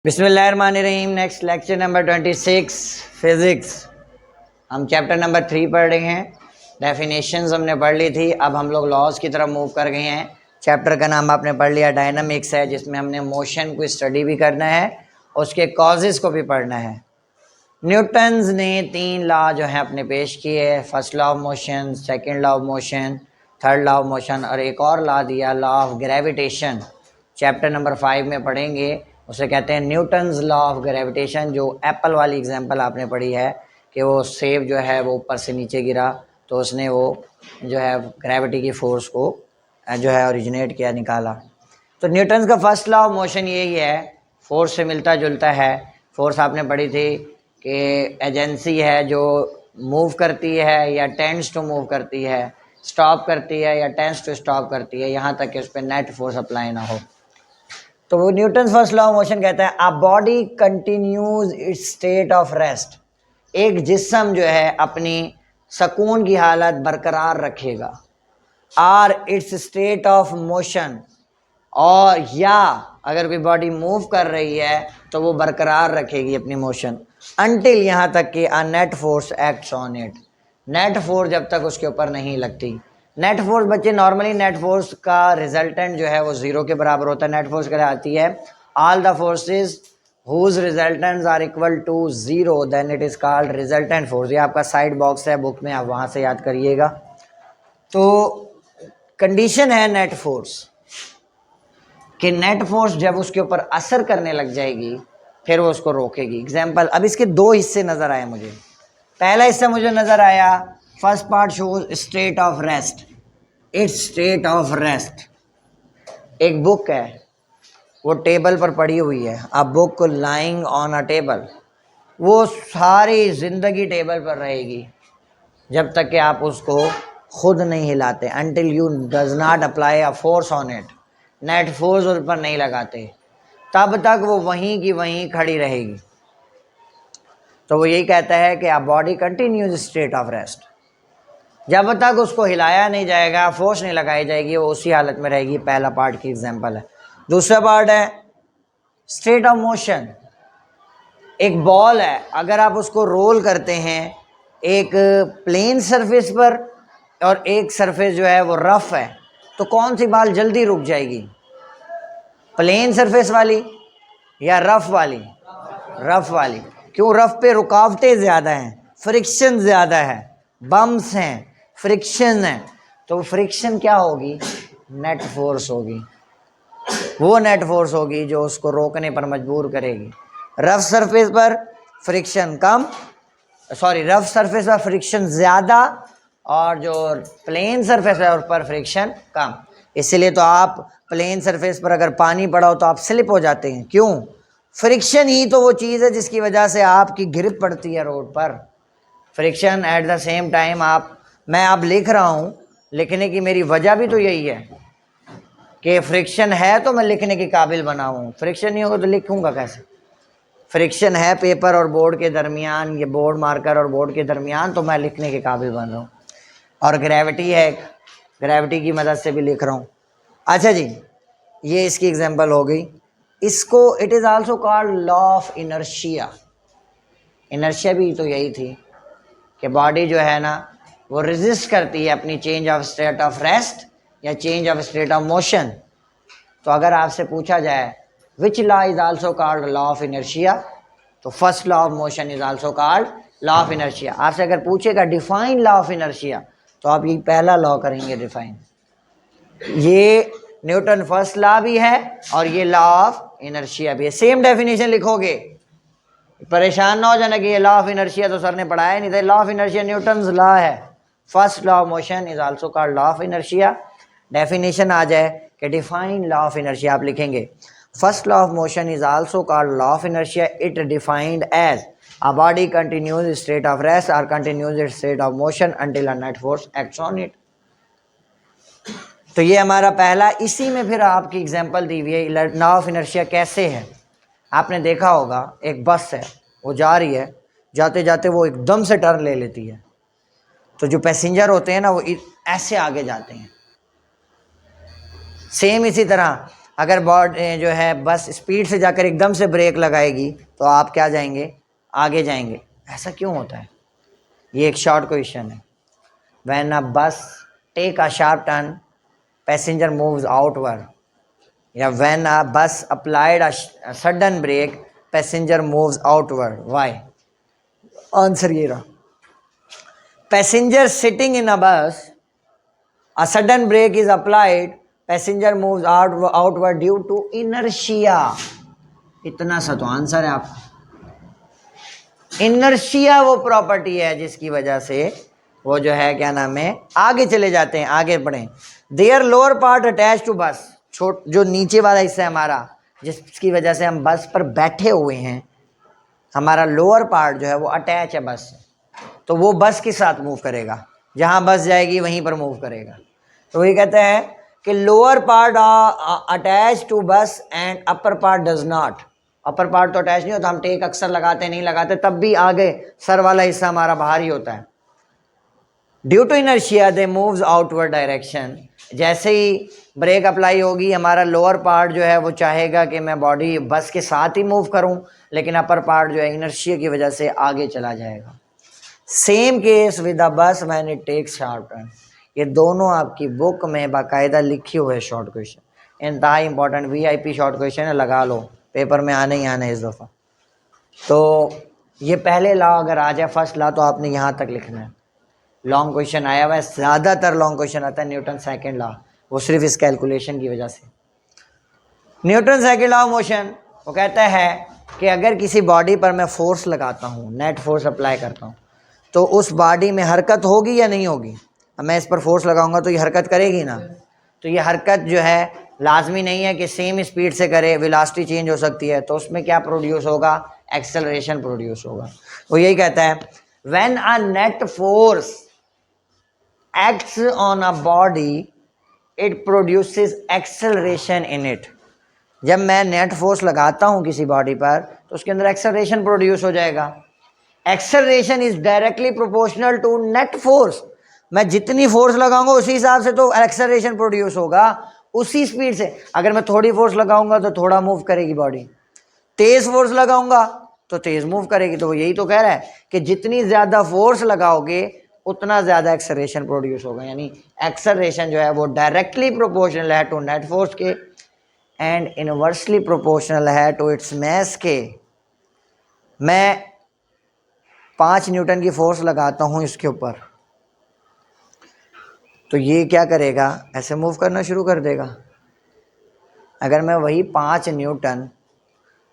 बिस्मिल्लाहिर्रहमानिर्रहीम। Next lecture number 26 physics. हम chapter number 3 पढ़ रहे हैं। डेफिनेशंस हमने पढ़ ली थी। अब हम लोग लॉज की तरफ मूव कर गए हैं। चैप्टर का नाम आपने पढ़ लिया डायनामिक्स है, जिसमें हमने मोशन को स्टडी भी करना है, उसके कॉजेज़ को भी पढ़ना है। न्यूटन्स ने 3 लॉ जो है अपने पेश किए है। First law of motion, second law of motion, third law of motion, और एक और लॉ दिया law of gravitation. Chapter number 5 में पढ़ेंगे। उसे कहते हैं न्यूटन्स लॉ ऑफ ग्रेविटेशन। जो एप्पल वाली एग्जांपल आपने पढ़ी है कि वो सेब जो है वो ऊपर से नीचे गिरा, तो उसने वो जो है ग्रेविटी की फोर्स को जो है ओरिजिनेट किया, निकाला। तो न्यूटन्स का फर्स्ट लॉ ऑफ मोशन यही है, फोर्स से मिलता जुलता है। फोर्स आपने पढ़ी थी कि एजेंसी है जो मूव करती है या टेंड्स टू मूव करती है, स्टॉप करती है या टेंड्स टू स्टॉप करती है, यहाँ तक कि उस पर नेट फोर्स अप्लाई ना हो। तो वो Newton's first law of motion कहता है अ body continues it's state of rest. एक जिस्म जो है अपनी सुकून की हालत बरकरार रखेगा, or its state of motion, और या अगर कोई बॉडी मूव कर रही है तो वो बरकरार रखेगी अपनी मोशन अनटिल यहाँ तक कि a net force acts on it. Net force जब तक उसके ऊपर नहीं लगती। नेट फोर्स बच्चे नॉर्मली नेट फोर्स का रिजल्टेंट जो है वो 0 के बराबर होता है। नेट फोर्स क्या आती है, all the forces whose resultants are equal to 0 then it is called resultant force. ये आपका साइड बॉक्स है बुक में, आप वहाँ से याद करिएगा। तो कंडीशन है नेट फोर्स कि नेट फोर्स जब उसके ऊपर असर करने लग जाएगी फिर वो उसको रोकेगी। एग्जाम्पल, अब इसके 2 हिस्से नज़र आए मुझे। पहला हिस्सा मुझे नज़र आया, first part shows state of rest, it's state of rest. एक बुक है, वो टेबल पर पड़ी हुई है, a book lying on a table. वो सारी ज़िंदगी टेबल पर रहेगी जब तक कि आप उसको खुद नहीं हिलाते, until you does not apply a force on it. Net force उस पर नहीं लगाते तब तक वो वहीं की वहीं खड़ी रहेगी। तो वो यही कहता है कि अ body continues state of rest. जब तक उसको हिलाया नहीं जाएगा, फोर्स नहीं लगाई जाएगी, वो उसी हालत में रहेगी। पहला पार्ट की एग्जांपल है। दूसरा पार्ट है स्टेट ऑफ मोशन। एक बॉल है, अगर आप उसको रोल करते हैं एक प्लेन सरफेस पर और एक सरफेस जो है वो रफ है, तो कौन सी बॉल जल्दी रुक जाएगी, प्लेन सरफेस वाली या रफ वाली? रफ वाली। क्यों? रफ पे रुकावटें ज़्यादा हैं, फ्रिक्शन ज़्यादा है, बम्प्स हैं, फ्रिक्शन है। तो फ्रिक्शन क्या होगी? नेट फोर्स होगी। वो नेट फोर्स होगी जो उसको रोकने पर मजबूर करेगी। रफ सरफेस पर फ्रिक्शन कम, रफ सरफेस पर फ्रिक्शन ज़्यादा, और जो प्लेन सरफेस है उस पर फ्रिक्शन कम। इसीलिए तो आप प्लेन सरफेस पर अगर पानी पड़ा हो तो आप स्लिप हो जाते हैं। क्यों? फ्रिक्शन ही तो वो चीज़ है जिसकी वजह से आपकी ग्रिप पड़ती है रोड पर। Friction at the same time मैं आप लिख रहा हूँ, लिखने की मेरी वजह भी तो यही है कि फ्रिक्शन है तो मैं लिखने के काबिल बना हूँ। फ्रिक्शन नहीं होगा तो लिखूँगा कैसे? फ्रिक्शन है पेपर और बोर्ड के दरमियान, ये बोर्ड मार्कर और बोर्ड के दरमियान, तो मैं लिखने के काबिल बन रहा हूँ। और ग्रेविटी है, ग्रेविटी की मदद से भी लिख रहा हूँ। अच्छा जी, ये इसकी एग्जांपल हो गई। इसको it is also called law of inertia. Inertia भी तो यही थी कि बॉडी जो है ना वो रेजिस्ट करती है अपनी change of state of rest या change of state of motion. तो अगर आपसे पूछा जाए which law is also called law of inertia, तो first law of motion is also called law of inertia. आपसे अगर पूछेगा डिफाइन लॉ ऑफ इनर्शिया, तो आप ये पहला लॉ करेंगे डिफाइन। ये न्यूटन फर्स्ट लॉ भी है और ये लॉ ऑफ इनर्शिया भी है। सेम डेफिनेशन लिखोगे, परेशान ना हो जाना कि ये लॉ ऑफ इनर्शिया तो सर ने पढ़ाया नहीं था। Law of inertia Newton's law है। First law of motion is also called law of inertia. Definition आ जाए कि डिफाइन लॉ ऑफ इनर्शिया, आप लिखेंगे first law of motion is also called law of inertia. It defined as a body continues state of rest और continues it state of motion until a net force acts on it. तो ये हमारा पहला। इसी में फिर आपकी example दी हुई है लॉ ऑफ इनर्शिया कैसे है। आपने देखा होगा एक बस है, वो जा रही है, जाते जाते वो एकदम से टर्न ले लेती है, तो जो पैसेंजर होते हैं ना वो ऐसे आगे जाते हैं। सेम इसी तरह अगर जो है बस स्पीड से जाकर एकदम से ब्रेक लगाएगी तो आप क्या जाएंगे, आगे जाएंगे। ऐसा क्यों होता है? ये एक शॉर्ट क्वेश्चन है। When a bus take a sharp turn passenger moves outward, या when a bus applied a sudden brake passenger moves outward, why? Answer ये रहा, पैसेंजर सिटिंग इन अ बस, a sudden brake is applied, passenger moves outward due to inertia। इतना सा तो answer है आपका। Inertia वो प्रॉपर्टी है जिसकी वजह से वो जो है क्या नाम है, आगे चले जाते हैं, आगे बढ़े। Their lower part attach to bus, जो नीचे वाला हिस्सा है हमारा, जिसकी वजह से हम बस पर बैठे हुए हैं, हमारा लोअर पार्ट जो है वो अटैच है बस से, तो वो बस के साथ मूव करेगा, जहां बस जाएगी वहीं पर मूव करेगा। तो ये कहते हैं कि लोअर पार्ट अटैच टू बस and upper part does not. Upper part तो अटैच नहीं होता, हम टेक अक्सर लगाते नहीं लगाते, तब भी आगे सर वाला हिस्सा हमारा बाहर ही होता है। Due to inertia they moves outward direction, जैसे ही ब्रेक अप्लाई होगी हमारा लोअर पार्ट जो है वो चाहेगा कि मैं बॉडी बस के साथ ही मूव करूं, लेकिन अपर पार्ट जो है इनर्शिया की वजह से आगे चला जाएगा। Same case with the bus when it takes sharp turn. ये दोनों आपकी बुक में बाकायदा लिखे हुए शॉर्ट क्वेश्चन, इंतहा इंपॉर्टेंट VIP शॉर्ट क्वेश्चन है, लगा लो, पेपर में आने ही आना है इस दफ़ा। तो ये पहले लॉ अगर आ जाए फर्स्ट लॉ तो आपने यहाँ तक लिखना है। लॉन्ग क्वेश्चन आया हुआ है, ज़्यादातर लॉन्ग क्वेश्चन आता है न्यूटन सेकेंड लॉ, वो सिर्फ इस कैलकुलेशन की वजह से। Newton second law of motion वो कहता है कि अगर किसी बॉडी पर मैं फोर्स लगाता हूँ, नेट फोर्स अप्लाई करता हूँ, तो उस बॉडी में हरकत होगी या नहीं होगी? अब मैं इस पर फोर्स लगाऊंगा तो ये हरकत करेगी ना। तो ये हरकत जो है लाजमी नहीं है कि सेम स्पीड से करे, वेलोसिटी चेंज हो सकती है, तो उसमें क्या प्रोड्यूस होगा? एक्सेलरेशन प्रोड्यूस होगा। वो यही कहता है when a net force acts on a body it produces acceleration in it. जब मैं नेट फोर्स लगाता हूँ किसी बॉडी पर तो उसके अंदर एक्सेलरेशन प्रोड्यूस हो जाएगा। Acceleration is directly proportional to net force. मैं जितनी फोर्स लगाऊंगा उसी हिसाब से तो एक्सेलरेशन प्रोड्यूस होगा, उसी स्पीड से। अगर मैं थोड़ी फोर्स लगाऊंगा तो थोड़ा मूव करेगी बॉडी, तेज फोर्स लगाऊंगा तो तेज मूव करेगी। तो वो यही तो कह रहा है कि जितनी ज़्यादा फोर्स लगाओगे उतना ज़्यादा एक्सेलरेशन प्रोड्यूस होगा, यानी एक्सेलरेशन जो है वो डायरेक्टली प्रोपोर्शनल है टू नेट फोर्स के एंड इनवर्सली प्रोपोर्शनल है टू इट्स मास के। मैं 5 न्यूटन की फोर्स लगाता हूँ इसके ऊपर, तो ये क्या करेगा? ऐसे मूव करना शुरू कर देगा। अगर मैं वही 5 न्यूटन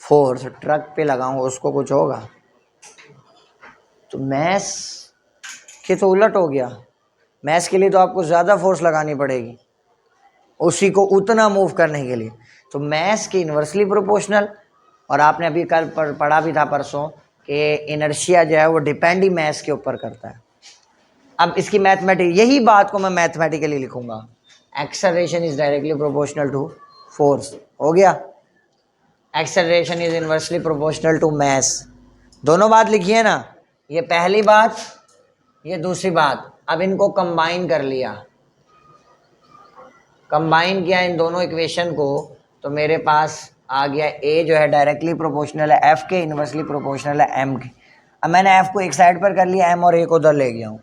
फोर्स ट्रक पे लगाऊंगा उसको कुछ होगा? तो मैस के तो उलट हो गया। मैस के लिए तो आपको ज़्यादा फोर्स लगानी पड़ेगी उसी को उतना मूव करने के लिए। तो मैस के इन्वर्सली प्रोपोर्शनल, और आपने अभी कल पढ़ा भी था परसों कि इनर्शिया जो है वो डिपेंड ही मैस के ऊपर करता है। अब इसकी यही बात को मैं मैथमेटिकली लिखूंगा, acceleration is directly proportional to force. हो गया, acceleration is inversely proportional to mass. दोनों बात लिखिए ना, ये पहली बात, ये दूसरी बात। अब इनको कंबाइन कर लिया, कंबाइन किया इन दोनों इक्वेशन को, तो मेरे पास आ गया A जो है डायरेक्टली प्रोपोर्शनल है F के, इनवर्सली प्रोपोर्शनल है M के। अब मैंने F को एक साइड पर कर लिया, M और A को उधर ले गया हूँ,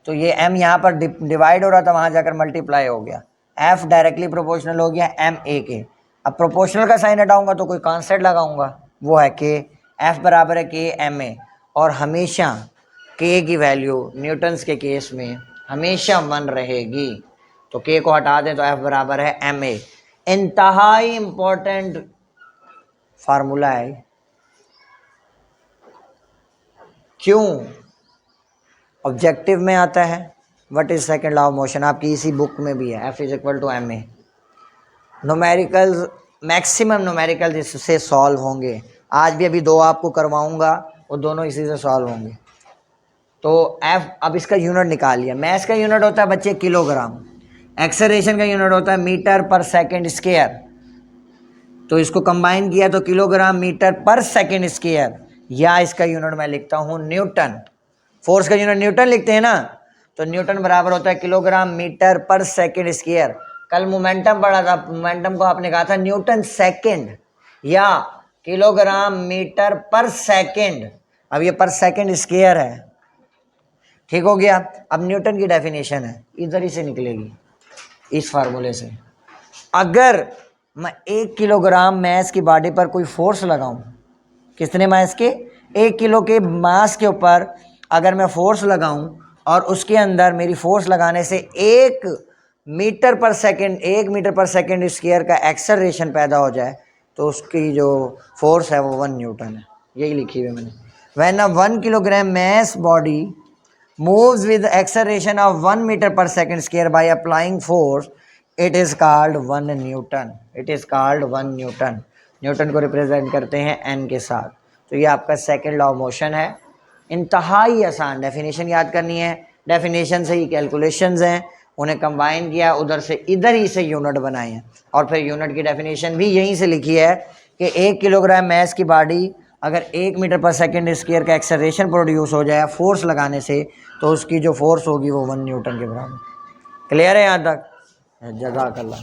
तो ये M यहाँ पर डिवाइड हो रहा था, वहाँ जाकर मल्टीप्लाई हो गया। F डायरेक्टली प्रोपोर्शनल हो गया M A के। अब प्रोपोर्शनल का साइन हटाऊंगा तो कोई कॉन्स्टेंट लगाऊंगा, वो है K। F बराबर है K M A, और हमेशा K की वैल्यू न्यूटन्स के केस में हमेशा 1 रहेगी। तो K को हटा दें तो F बराबर है M A। इंतहाई इंपॉर्टेंट फार्मूला है। क्यों? ऑब्जेक्टिव में आता है। What is second law of motion, आपकी इसी बुक में भी है, F is equal to M A। Numerical, maximum numerical इससे सॉल्व होंगे। आज भी अभी 2 आपको करवाऊंगा, वो दोनों इसी से सॉल्व होंगे। तो F, अब इसका यूनिट निकाल लिया। मैस का यूनिट होता है बच्चे किलोग्राम, एक्सेलरेशन का यूनिट होता है मीटर पर सेकंड स्क्वायर। तो इसको कंबाइन किया तो किलोग्राम मीटर पर सेकंड स्क्वायर, या इसका यूनिट मैं लिखता हूँ न्यूटन। फोर्स का यूनिट न्यूटन लिखते हैं ना, तो न्यूटन बराबर होता है किलोग्राम मीटर पर सेकंड स्क्वायर। कल मोमेंटम पढ़ा था, मोमेंटम को आपने कहा था न्यूटन सेकंड या किलोग्राम मीटर पर सेकंड। अब ये पर सेकंड स्क्वायर है, ठीक हो गया। अब न्यूटन की डेफिनेशन है, इधर ही से निकलेगी, इस फार्मूले से। अगर मैं 1 किलोग्राम मास की बॉडी पर कोई फोर्स लगाऊं, कितने मास के, 1 किलो के मास के ऊपर अगर मैं फोर्स लगाऊं और उसके अंदर मेरी फोर्स लगाने से 1 मीटर पर सेकंड स्क्वायर का एक्सेलरेशन पैदा हो जाए, तो उसकी जो फोर्स है वो 1 न्यूटन है। यही लिखी हुई है मैंने। When a 1 kilogram mass body moves with acceleration of 1 meter per second square by applying force, it is called 1 Newton. It is called 1 Newton. Newton को रिप्रेजेंट करते हैं n के साथ। तो ये आपका सेकंड लॉ ऑफ मोशन है। इंतहाई आसान, डेफिनेशन याद करनी है, डेफिनेशन से ही कैलकुलेशंस हैं, उन्हें कंबाइन किया, उधर से इधर ही से यूनिट बनाए हैं, और फिर यूनिट की डेफिनेशन भी यहीं से लिखी है कि 1 किलोग्राम मास की बॉडी अगर 1 मीटर पर सेकंड स्क्वायर का एक्सेलरेशन प्रोड्यूस हो जाए फोर्स लगाने से, तो उसकी जो फोर्स होगी वो 1 न्यूटन के बराबर। क्लियर है यहाँ तक? जज़ाकल्लाह।